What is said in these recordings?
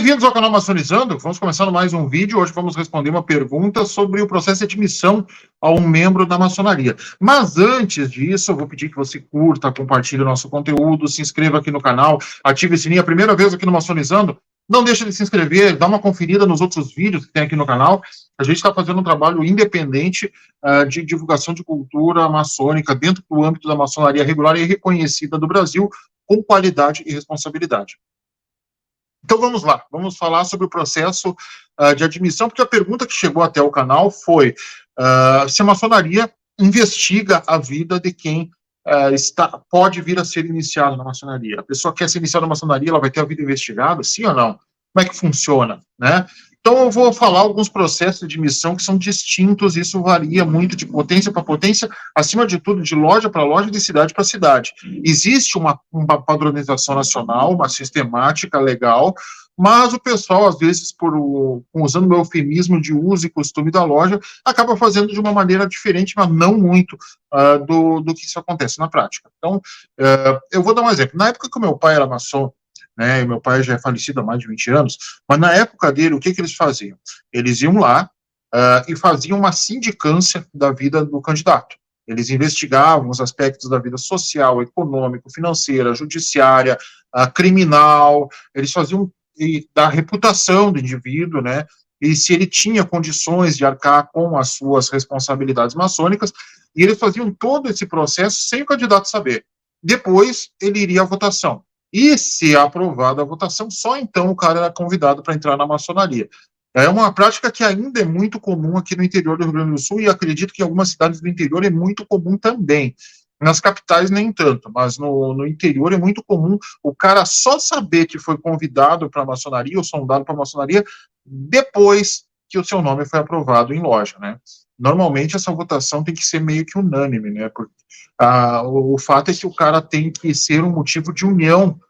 Bem-vindos ao canal Maçonizando. Vamos começando mais um vídeo. Hoje vamos responder uma pergunta sobre o processo de admissão a um membro da maçonaria. Mas antes disso, eu vou pedir que você curta, compartilhe o nosso conteúdo, se inscreva aqui no canal, ative o sininho. A primeira vez aqui no Maçonizando, não deixe de se inscrever, dá uma conferida nos outros vídeos que tem aqui no canal. A gente está fazendo um trabalho independente de divulgação de cultura maçônica dentro do âmbito da maçonaria regular e reconhecida do Brasil, com qualidade e responsabilidade. Então vamos lá, vamos falar sobre o processo de admissão, porque a pergunta que chegou até o canal foi se a maçonaria investiga a vida de quem pode vir a ser iniciado na maçonaria. A pessoa quer ser iniciada na maçonaria, ela vai ter a vida investigada, sim ou não? Como é que funciona, né? Então eu vou falar alguns processos de admissão que são distintos, isso varia muito de potência para potência, acima de tudo de loja para loja, de cidade para cidade. Existe uma padronização nacional, uma sistemática legal, mas o pessoal, às vezes, usando o eufemismo de uso e costume da loja, acaba fazendo de uma maneira diferente, mas não muito do que isso acontece na prática. Então, eu vou dar um exemplo. Na época que o meu pai era maçom, né, meu pai já é falecido há mais de 20 anos, mas na época dele, o que eles faziam? Eles iam lá e faziam uma sindicância da vida do candidato. Eles investigavam os aspectos da vida social, econômico, financeira, judiciária, criminal, eles faziam da reputação do indivíduo, né, e se ele tinha condições de arcar com as suas responsabilidades maçônicas, e eles faziam todo esse processo sem o candidato saber. Depois, ele iria à votação. E se aprovada a votação, só então o cara era convidado para entrar na maçonaria. É uma prática que ainda é muito comum aqui no interior do Rio Grande do Sul, e acredito que em algumas cidades do interior é muito comum também. Nas capitais nem tanto, mas no interior é muito comum o cara só saber que foi convidado para a maçonaria, ou sondado para a maçonaria, depois que o seu nome foi aprovado em loja, né? Normalmente essa votação tem que ser meio que unânime, né? Porque o fato é que o cara tem que ser um motivo de união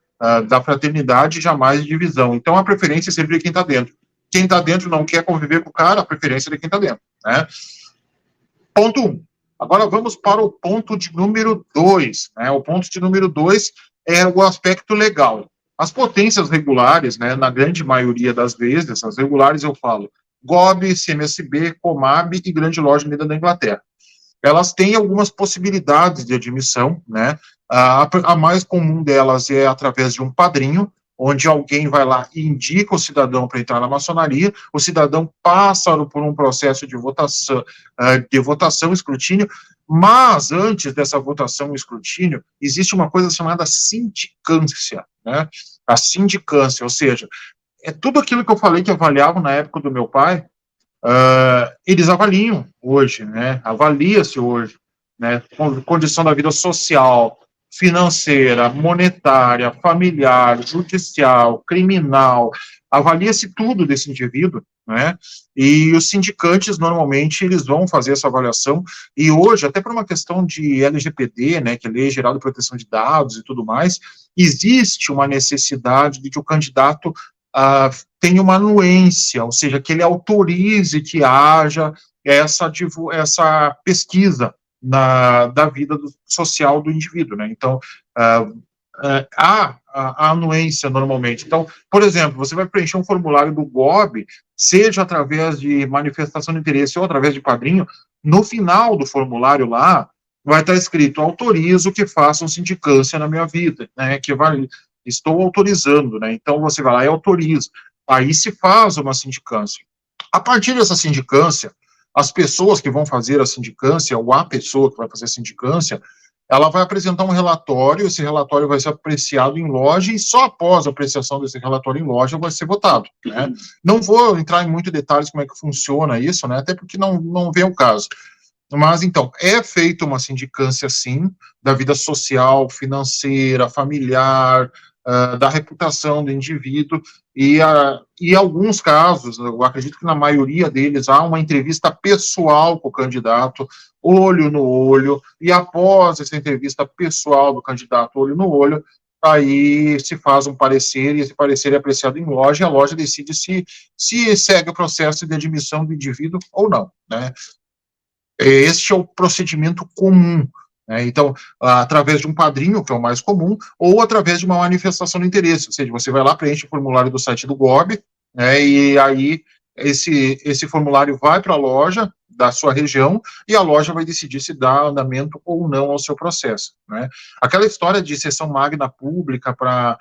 da fraternidade e jamais de divisão. Então a preferência é sempre de quem está dentro. Quem está dentro não quer conviver com o cara, a preferência é de quem está dentro, né? Ponto 1. Agora vamos para o ponto de número 2, né? O ponto de número 2 é o aspecto legal. As potências regulares, né, na grande maioria das vezes, as regulares eu falo, GOB, CMSB, Comab e Grande Loja Unida da Inglaterra. Elas têm algumas possibilidades de admissão, né? A mais comum delas é através de um padrinho, onde alguém vai lá e indica o cidadão para entrar na maçonaria, o cidadão passa por um processo de votação, escrutínio, mas antes dessa votação e escrutínio, existe uma coisa chamada sindicância, né? A sindicância, ou seja, é tudo aquilo que eu falei que avaliavam na época do meu pai, eles avaliam hoje, né? Avalia-se hoje, né? Condição da vida social, financeira, monetária, familiar, judicial, criminal, avalia-se tudo desse indivíduo, né? E os sindicantes, normalmente, eles vão fazer essa avaliação, e hoje, até por uma questão de LGPD, né, que é Lei Geral de Proteção de Dados e tudo mais, existe uma necessidade de que o candidato tenha uma anuência, ou seja, que ele autorize que haja essa pesquisa da vida social do indivíduo, né? Então, há a anuência normalmente. Então, por exemplo, você vai preencher um formulário do GOB, seja através de manifestação de interesse ou através de padrinho, no final do formulário lá, vai estar escrito, autorizo que façam sindicância na minha vida, né? Estou autorizando, né? Então, você vai lá e autoriza. Aí se faz uma sindicância. A partir dessa sindicância, as pessoas que vão fazer a sindicância, ou a pessoa que vai fazer a sindicância, ela vai apresentar um relatório, esse relatório vai ser apreciado em loja, e só após a apreciação desse relatório em loja vai ser votado, né? Não vou entrar em muitos detalhes como é que funciona isso, né? Até porque não vem o caso. Mas, então, é feita uma sindicância, sim, da vida social, financeira, familiar, da reputação do indivíduo, e em alguns casos, eu acredito que na maioria deles, há uma entrevista pessoal com o candidato, olho no olho, e após essa entrevista pessoal do candidato, olho no olho, aí se faz um parecer, e esse parecer é apreciado em loja, e a loja decide se segue o processo de admissão do indivíduo ou não, né? Este é o procedimento comum. né? Então, através de um padrinho, que é o mais comum, ou através de uma manifestação de interesse, ou seja, você vai lá, preenche o formulário do site do GOB, né, e aí esse formulário vai para a loja da sua região e a loja vai decidir se dá andamento ou não ao seu processo, né? Aquela história de sessão magna pública para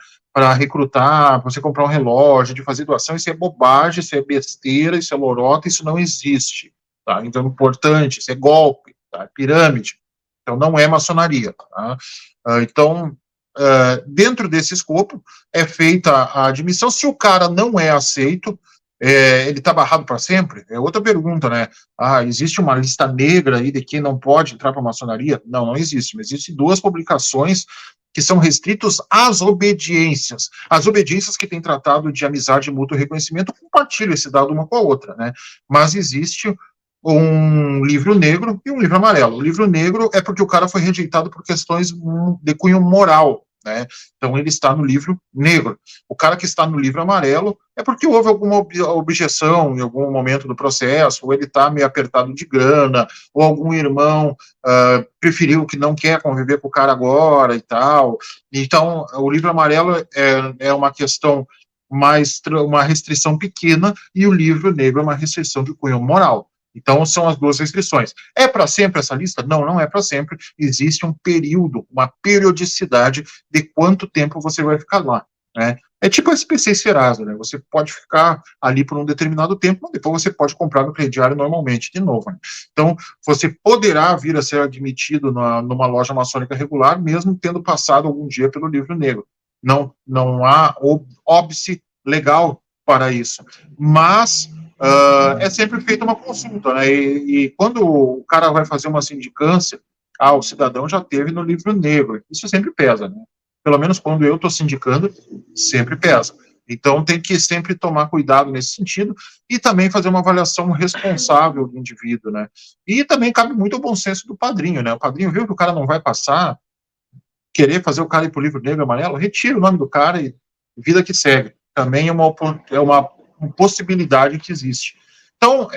recrutar, para você comprar um relógio, de fazer doação, isso é bobagem, isso é besteira, isso é lorota, isso não existe, tá? Então, é importante, isso é golpe, tá? Pirâmide. Então, não é maçonaria, tá? Então, dentro desse escopo, é feita a admissão. Se o cara não é aceito, ele está barrado para sempre? É outra pergunta, né? Existe uma lista negra aí de quem não pode entrar para a maçonaria? Não, não existe. Mas existem 2 publicações que são restritos às obediências. As obediências que têm tratado de amizade e mútuo reconhecimento compartilham esse dado uma com a outra, né? Mas existe um livro negro e um livro amarelo. O livro negro é porque o cara foi rejeitado por questões de cunho moral, né? Então ele está no livro negro. O cara que está no livro amarelo é porque houve alguma objeção em algum momento do processo, ou ele está meio apertado de grana, ou algum irmão preferiu que não quer conviver com o cara agora e tal. Então, o livro amarelo é uma questão uma restrição pequena, e o livro negro é uma restrição de cunho moral. Então, são as 2 restrições. É para sempre essa lista? Não, não é para sempre. Existe um período, uma periodicidade de quanto tempo você vai ficar lá, né? É tipo SPC e Serasa, né? Você pode ficar ali por um determinado tempo, mas depois você pode comprar no crediário normalmente, de novo, né? Então, você poderá vir a ser admitido numa loja maçônica regular, mesmo tendo passado algum dia pelo livro negro. Não há óbice legal para isso. Mas é sempre feita uma consulta, né? E quando o cara vai fazer uma sindicância, o cidadão já teve no livro negro. Isso sempre pesa, né? Pelo menos quando eu estou sindicando, sempre pesa. Então tem que sempre tomar cuidado nesse sentido e também fazer uma avaliação responsável do indivíduo, né? E também cabe muito o bom senso do padrinho, né? O padrinho viu que o cara não vai passar, querer fazer o cara ir para o livro negro e amarelo, retira o nome do cara e vida que segue. Também é uma possibilidade que existe. Então,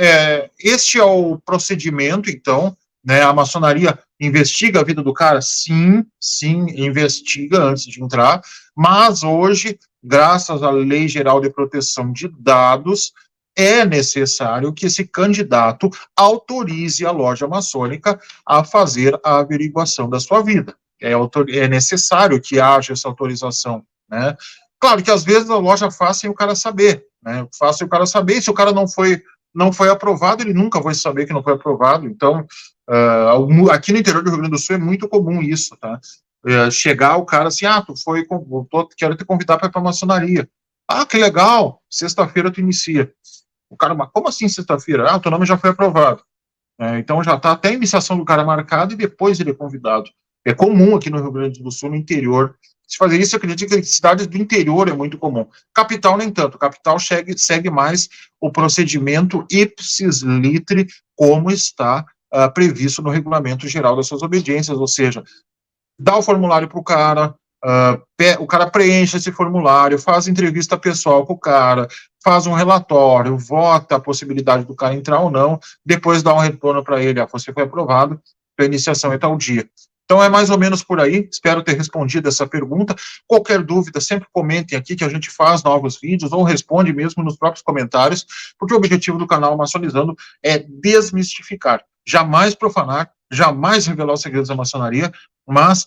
este é o procedimento, então, né? A maçonaria investiga a vida do cara? Sim, investiga antes de entrar, mas hoje, graças à Lei Geral de Proteção de Dados, é necessário que esse candidato autorize a loja maçônica a fazer a averiguação da sua vida. É necessário que haja essa autorização, né? Claro que às vezes a loja faz sem o cara saber, né? Faz sem o cara saber, se o cara não foi aprovado, ele nunca vai saber que não foi aprovado. Então, aqui no interior do Rio Grande do Sul é muito comum isso, tá? Chegar o cara assim, quero te convidar para ir para a maçonaria. Que legal, sexta-feira tu inicia. O cara, mas como assim sexta-feira? Teu nome já foi aprovado. Então já está até a iniciação do cara marcada e depois ele é convidado. É comum aqui no Rio Grande do Sul, no interior, se fazer isso. Eu acredito que em cidades do interior é muito comum. Capital nem tanto. Capital segue mais o procedimento ipsis literi, como está previsto no Regulamento Geral das Suas Obediências, ou seja, dá o formulário para o cara preenche esse formulário, faz entrevista pessoal com o cara, faz um relatório, vota a possibilidade do cara entrar ou não, depois dá um retorno para ele, você foi aprovado, a iniciação é tal dia. Então é mais ou menos por aí, espero ter respondido essa pergunta. Qualquer dúvida, sempre comentem aqui que a gente faz novos vídeos, ou responde mesmo nos próprios comentários, porque o objetivo do canal Maçonizando é desmistificar, jamais profanar, jamais revelar os segredos da maçonaria, mas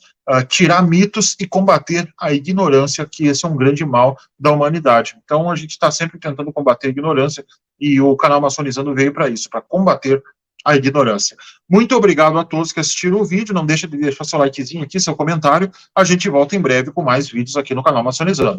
tirar mitos e combater a ignorância, que esse é um grande mal da humanidade. Então a gente está sempre tentando combater a ignorância, e o canal Maçonizando veio para isso, para combater a ignorância. Muito obrigado a todos que assistiram o vídeo, não deixa de deixar seu likezinho aqui, seu comentário, a gente volta em breve com mais vídeos aqui no canal Maçonizando.